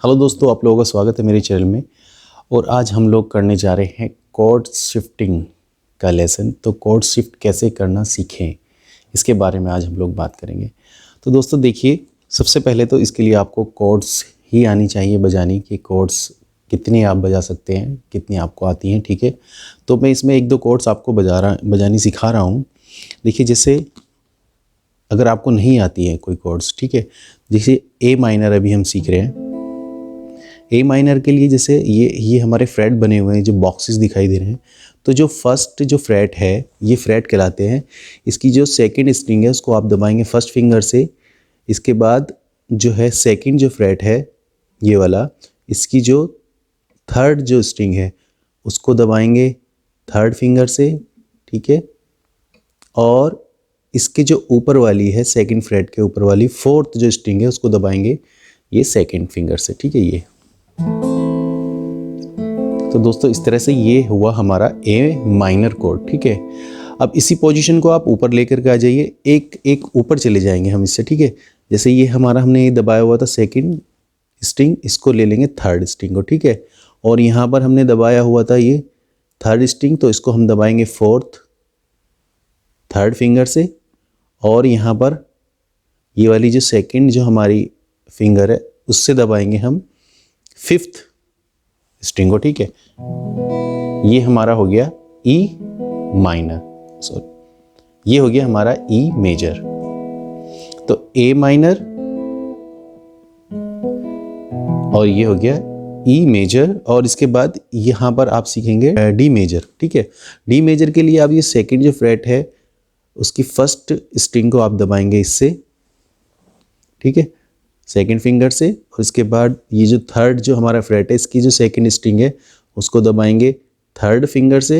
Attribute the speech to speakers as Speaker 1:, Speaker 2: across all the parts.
Speaker 1: Hello दोस्तों, आप लोगों का स्वागत है मेरे चैनल में। और आज हम लोग करने जा रहे हैं कॉर्ड शिफ्टिंग का लेसन। तो कॉर्ड शिफ्ट कैसे करना सीखें, इसके बारे में आज हम लोग बात करेंगे। तो दोस्तों देखिए, सबसे पहले तो इसके लिए आपको कॉर्ड्स ही आनी चाहिए बजानी, कि कॉर्ड्स कितनी आप बजा सकते हैं, कितनी आपको आती हैं। ठीक है, तो मैं इसमें एक दो कॉर्ड्स आपको बजानी सिखा रहा हूँ। देखिए, जैसे अगर आपको नहीं आती है कोई कॉर्ड्स, ठीक है, जैसे ए माइनर अभी हम सीख रहे हैं। ए माइनर के लिए जैसे ये हमारे फ्रेट बने हुए हैं, जो बॉक्सेस दिखाई दे रहे हैं। तो जो फर्स्ट जो फ्रेट है, ये फ्रेट कहलाते हैं। इसकी जो सेकंड स्ट्रिंग है उसको आप दबाएंगे फर्स्ट फिंगर से। इसके बाद जो है सेकंड जो फ्रेट है ये वाला, इसकी जो थर्ड जो स्ट्रिंग है उसको दबाएंगे थर्ड फिंगर से। ठीक है, और इसके जो ऊपर वाली है सेकंड फ्रेट के ऊपर वाली फोर्थ जो स्ट्रिंग है उसको दबाएंगे ये सेकंड फिंगर से। ठीक है, ये तो दोस्तों इस तरह से ये हुआ हमारा ए माइनर कॉर्ड। ठीक है, अब इसी पोजीशन को आप ऊपर लेकर के आ जाइए, एक एक ऊपर चले जाएंगे हम इससे। ठीक है, जैसे ये हमारा हमने ये दबाया हुआ था सेकंड स्ट्रिंग, इसको ले लेंगे थर्ड स्ट्रिंग को। ठीक है, और यहाँ पर हमने दबाया हुआ था ये थर्ड स्ट्रिंग, तो इसको हम दबाएंगे फोर्थ थर्ड फिंगर से। और यहाँ पर ये वाली जो सेकंड जो हमारी फिंगर है उससे दबाएंगे हम फिफ्थ स्ट्रिंग को। ठीक है, ये हमारा हो गया ई माइनर, सॉरी ये हो गया हमारा ई मेजर। तो ए माइनर और ये हो गया ई मेजर। और इसके बाद यहां पर आप सीखेंगे डी मेजर। ठीक है, डी मेजर के लिए आप ये सेकंड जो फ्रेट है उसकी फर्स्ट स्ट्रिंग को आप दबाएंगे इससे। ठीक है, सेकंड फिंगर से। और इसके बाद ये जो थर्ड जो हमारा फ्रेट है इसकी जो सेकंड स्ट्रिंग है उसको दबाएंगे थर्ड फिंगर से।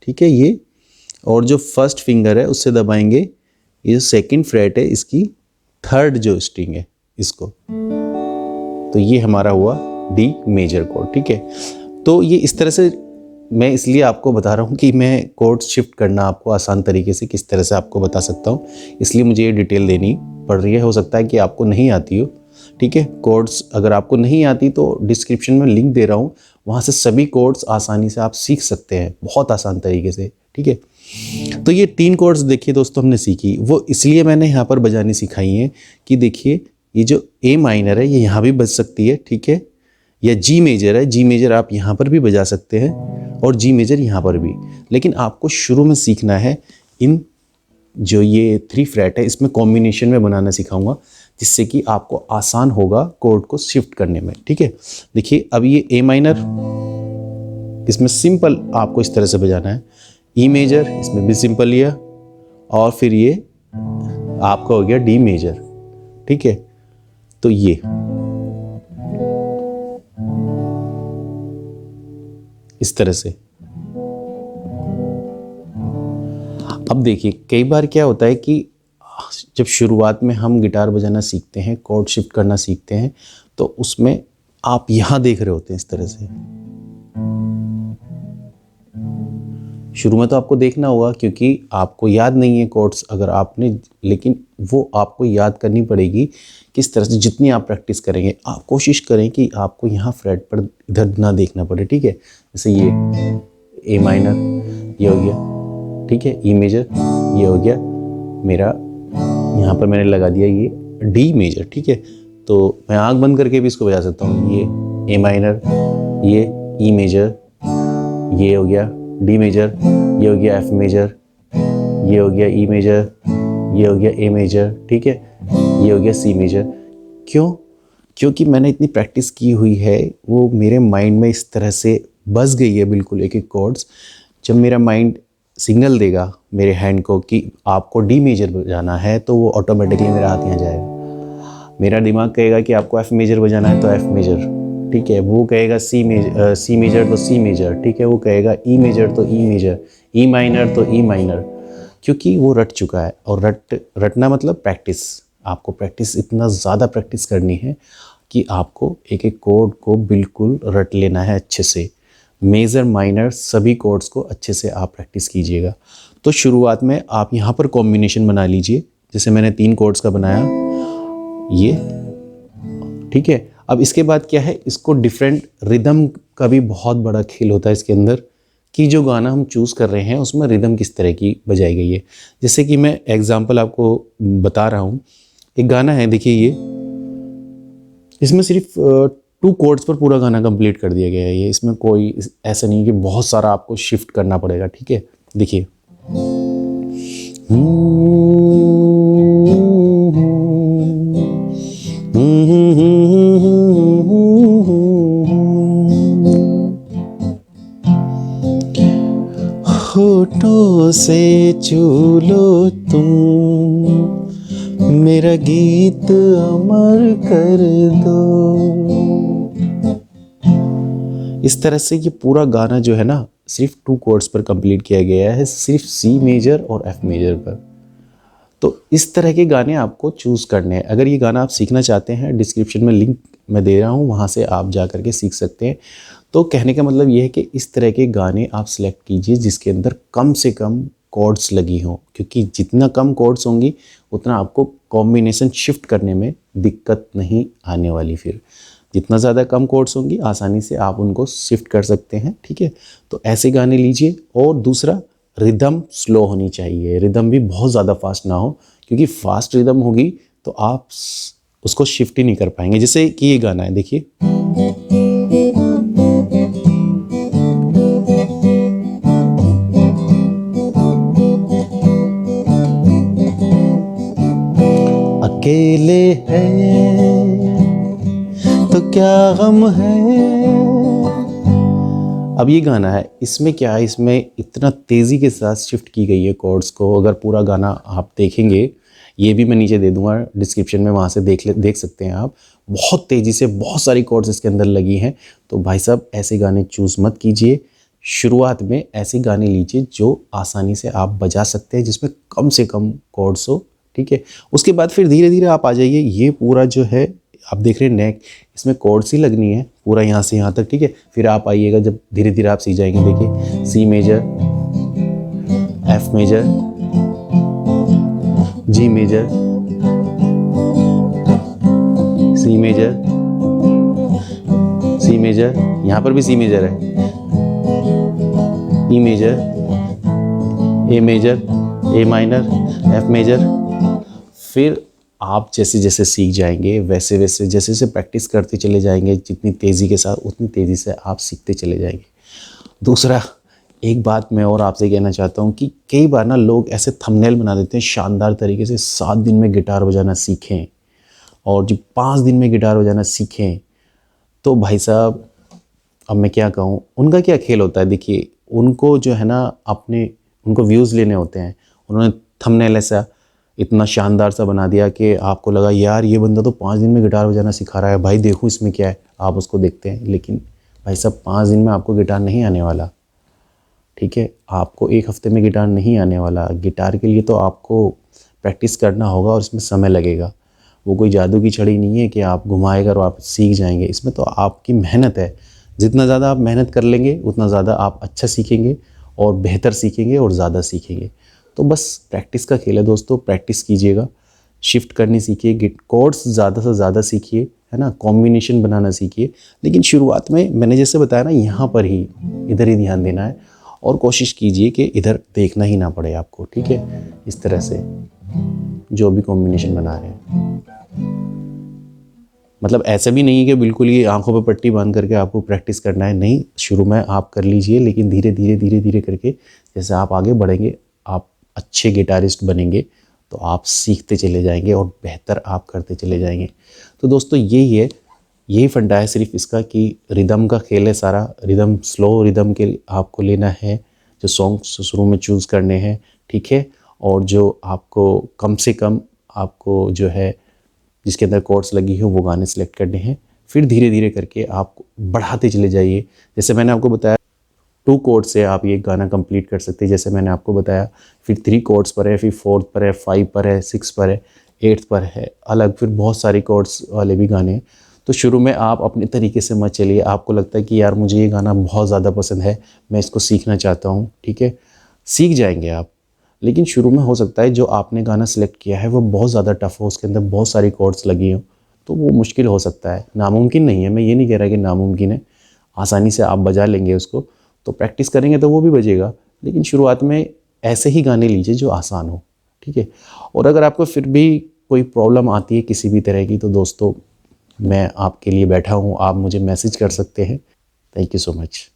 Speaker 1: ठीक है, ये और जो फर्स्ट फिंगर है उससे दबाएंगे ये जो सेकंड फ्रेट है इसकी थर्ड जो स्ट्रिंग है इसको। तो ये हमारा हुआ डी मेजर कॉर्ड। ठीक है, तो ये इस तरह से मैं इसलिए आपको बता रहा हूँ कि मैं कॉर्ड शिफ्ट करना आपको आसान तरीके से किस तरह से आपको बता सकता हूँ, इसलिए मुझे ये डिटेल देनी पड़ रही है। हो सकता है कि आपको नहीं आती हो। ठीक है, कोड्स अगर आपको नहीं आती तो डिस्क्रिप्शन में लिंक दे रहा हूँ, वहाँ से सभी कोड्स आसानी से आप सीख सकते हैं, बहुत आसान तरीके से। ठीक है, तो ये 3 कोड्स देखिए दोस्तों हमने सीखी, वो इसलिए मैंने यहाँ पर बजानी सिखाई हैं कि देखिए ये जो ए माइनर है ये यहाँ भी बज सकती है। ठीक है, या जी मेजर है, जी मेजर आप यहाँ पर भी बजा सकते हैं और जी मेजर यहाँ पर भी। लेकिन आपको शुरू में सीखना है इन जो ये 3 फ्रेट है इसमें कॉम्बिनेशन में बनाना सिखाऊंगा, जिससे कि आपको आसान होगा कोड को शिफ्ट करने में। ठीक है, देखिए अब ये ए माइनर, इसमें सिंपल आपको इस तरह से बजाना है। ई मेजर, इसमें भी सिंपल लिया, और फिर ये आपका हो गया डी मेजर। ठीक है, तो ये इस तरह से। अब देखिए कई बार क्या होता है कि जब शुरुआत में हम गिटार बजाना सीखते हैं, कॉर्ड शिफ्ट करना सीखते हैं, तो उसमें आप यहाँ देख रहे होते हैं इस तरह से। शुरू में तो आपको देखना होगा क्योंकि आपको याद नहीं है कॉर्ड्स अगर आपने, लेकिन वो आपको याद करनी पड़ेगी किस तरह से। जितनी आप प्रैक्टिस करेंगे, आप कोशिश करें कि आपको यहाँ फ्रेट पर इधर ना देखना पड़े। ठीक है, जैसे ये ए माइनर ये हो गया। ठीक है, ई मेजर ये हो गया मेरा, यहाँ पर मैंने लगा दिया ये डी मेजर। ठीक है, तो मैं आंख बंद करके भी इसको बजा सकता हूँ। ये ए माइनर, ये ई मेजर, ये हो गया डी मेजर, ये हो गया एफ मेजर, ये हो गया ई मेजर, ये हो गया ए मेजर। ठीक है, ये हो गया सी मेजर। क्यों? क्योंकि मैंने इतनी प्रैक्टिस की हुई है, वो मेरे माइंड में इस तरह से बस गई है बिल्कुल एक एक कॉर्ड्स। जब मेरा माइंड सिग्नल देगा मेरे हैंड को कि आपको डी मेजर बजाना है, तो वो ऑटोमेटिकली मेरा हाथ यहाँ जाएगा। मेरा दिमाग कहेगा कि आपको एफ मेजर बजाना है तो एफ मेजर। ठीक है, वो कहेगा सी मेजर तो सी मेजर। ठीक है, वो कहेगा ई मेजर तो ई मेजर, ई माइनर तो ई माइनर, क्योंकि वो रट चुका है। और रटना मतलब प्रैक्टिस। आपको प्रैक्टिस, इतना ज़्यादा प्रैक्टिस करनी है कि आपको एक एक कोड को बिल्कुल रट लेना है अच्छे से। मेजर माइनर सभी कोड्स को अच्छे से आप प्रैक्टिस कीजिएगा। तो शुरुआत में आप यहाँ पर कॉम्बिनेशन बना लीजिए, जैसे मैंने 3 कोड्स का बनाया, ये ठीक है। अब इसके बाद क्या है, इसको डिफरेंट रिदम का भी बहुत बड़ा खेल होता है इसके अंदर, कि जो गाना हम चूज़ कर रहे हैं उसमें रिदम किस तरह की बजाई गई है। जैसे कि मैं एग्जांपल आपको बता रहा हूँ, एक गाना है देखिए ये, इसमें सिर्फ 2 कोर्ड्स पर पूरा गाना कंप्लीट कर दिया गया है। ये इसमें कोई ऐसा नहीं कि बहुत सारा आपको शिफ्ट करना पड़ेगा, ठीक है। देखिए होठों से छू लो तुम, मेरा गीत अमर कर दो। इस तरह से ये पूरा गाना जो है ना सिर्फ 2 कोर्ड्स पर कंप्लीट किया गया है, सिर्फ सी मेजर और एफ मेजर पर। तो इस तरह के गाने आपको चूज़ करने हैं। अगर ये गाना आप सीखना चाहते हैं, डिस्क्रिप्शन में लिंक मैं दे रहा हूँ, वहाँ से आप जा करके सीख सकते हैं। तो कहने का मतलब ये है कि इस तरह के गाने आप सिलेक्ट कीजिए जिसके अंदर कम से कम कॉर्ड्स लगी हों, क्योंकि जितना कम कॉर्ड्स होंगी उतना आपको कॉम्बिनेशन शिफ्ट करने में दिक्कत नहीं आने वाली। फिर जितना ज़्यादा कम कॉर्ड्स होंगी आसानी से आप उनको शिफ्ट कर सकते हैं, ठीक है। तो ऐसे गाने लीजिए। और दूसरा, रिदम स्लो होनी चाहिए, रिदम भी बहुत ज़्यादा फास्ट ना हो, क्योंकि फास्ट रिदम होगी तो आप उसको शिफ्ट ही नहीं कर पाएंगे। जैसे कि ये गाना है देखिए, अकेले हैं तो क्या गम है। अब ये गाना है, इसमें क्या है, इसमें इतना तेज़ी के साथ शिफ्ट की गई है कॉर्ड्स को। अगर पूरा गाना आप देखेंगे, ये भी मैं नीचे दे दूंगा डिस्क्रिप्शन में, वहाँ से देख सकते हैं आप। बहुत तेज़ी से बहुत सारी कॉर्ड्स इसके अंदर लगी हैं। तो भाई साहब ऐसे गाने चूज़ मत कीजिए। शुरुआत में ऐसे गाने लीजिए जो आसानी से आप बजा सकते हैं, जिसमें कम से कम कॉर्ड्स हो, ठीक है। उसके बाद फिर धीरे धीरे आप आ जाइए। ये पूरा जो है आप देख रहे हैं नेक, इसमें कॉर्ड्स ही लगनी है पूरा यहाँ से यहाँ तक, ठीक है। फिर आप आइएगा जब धीरे धीरे आप सीख जाएंगे। देखिए C major, F major, G major, C major, C major, यहाँ पर भी सी मेजर है, E major, A major, A minor, F major. फिर आप जैसे जैसे सीख जाएंगे वैसे वैसे जैसे जैसे प्रैक्टिस करते चले जाएंगे, जितनी तेज़ी के साथ उतनी तेज़ी से आप सीखते चले जाएंगे। दूसरा, एक बात मैं और आपसे कहना चाहता हूँ कि कई बार ना लोग ऐसे थंबनेल बना देते हैं शानदार तरीके से, 7 दिन में गिटार बजाना सीखें और जो 5 दिन में गिटार बजाना सीखें। तो भाई साहब अब मैं क्या कहूँ, उनका क्या खेल होता है। देखिए उनको जो है ना उनको व्यूज़ लेने होते हैं। उन्होंने थंबनेल ऐसा इतना शानदार सा बना दिया कि आपको लगा यार ये बंदा तो 5 दिन में गिटार बजाना सिखा रहा है, भाई देखो इसमें क्या है, आप उसको देखते हैं। लेकिन भाई साहब 5 दिन में आपको गिटार नहीं आने वाला, ठीक है। आपको 1 हफ्ते में गिटार नहीं आने वाला। गिटार के लिए तो आपको प्रैक्टिस करना होगा और इसमें समय लगेगा। वो कोई जादू की छड़ी नहीं है कि आप घुमाएगा और आप सीख जाएंगे। इसमें तो आपकी मेहनत है। जितना ज़्यादा आप मेहनत कर लेंगे उतना ज़्यादा आप अच्छा सीखेंगे और बेहतर सीखेंगे और ज़्यादा सीखेंगे। तो बस प्रैक्टिस का खेल है दोस्तों, प्रैक्टिस कीजिएगा, शिफ्ट करनी सीखिए, कॉर्ड्स ज़्यादा से ज़्यादा सीखिए, है ना, कॉम्बिनेशन बनाना सीखिए। लेकिन शुरुआत में मैंने जैसे बताया ना, यहाँ पर ही इधर ही ध्यान देना है और कोशिश कीजिए कि इधर देखना ही ना पड़े आपको, ठीक है। इस तरह से जो भी कॉम्बिनेशन बना रहे हैं, मतलब ऐसा भी नहीं है कि बिल्कुल ये आंखों पे पट्टी बांध करके आपको प्रैक्टिस करना है, नहीं। शुरू में आप कर लीजिए, लेकिन धीरे धीरे करके जैसे आप आगे बढ़ेंगे, आप अच्छे गिटारिस्ट बनेंगे, तो आप सीखते चले जाएंगे और बेहतर आप करते चले जाएंगे। तो दोस्तों यही फंडा है सिर्फ इसका, कि रिदम का खेल है सारा। रिदम, स्लो रिदम के आपको लेना है, जो सॉन्ग्स शुरू में चूज़ करने हैं, ठीक है। और जो आपको कम से कम आपको जो है जिसके अंदर कॉर्ड्स लगी हो वो गाने सेलेक्ट करने हैं। फिर धीरे धीरे करके आप बढ़ाते चले जाइए। जैसे मैंने आपको बताया 2 कोर्ड से आप ये गाना कंप्लीट कर सकते हैं, जैसे मैंने आपको बताया। फिर 3 कोर्ड्स पर है, फिर 4th पर है, 5 पर है, 6 पर है, 8th पर है अलग। फिर बहुत सारी कोर्ड्स वाले भी गाने हैं। तो शुरू में आप अपने तरीके से मत चलिए। आपको लगता है कि यार मुझे ये गाना बहुत ज़्यादा पसंद है, मैं इसको सीखना चाहता हूँ, ठीक है, सीख जाएंगे आप। लेकिन शुरू में हो सकता है जो आपने गाना सेलेक्ट किया है वो बहुत ज़्यादा टफ हो, उसके अंदर बहुत सारी कॉर्ड्स लगी हो, तो वो मुश्किल हो सकता है, नामुमकिन नहीं है। मैं ये नहीं कह रहा कि नामुमकिन है, आसानी से आप बजा लेंगे उसको, तो प्रैक्टिस करेंगे तो वो भी बजेगा। लेकिन शुरुआत में ऐसे ही गाने लीजिए जो आसान हो, ठीक है। और अगर आपको फिर भी कोई प्रॉब्लम आती है किसी भी तरह की, तो दोस्तों मैं आपके लिए बैठा हूँ, आप मुझे मैसेज कर सकते हैं। Thank you so much.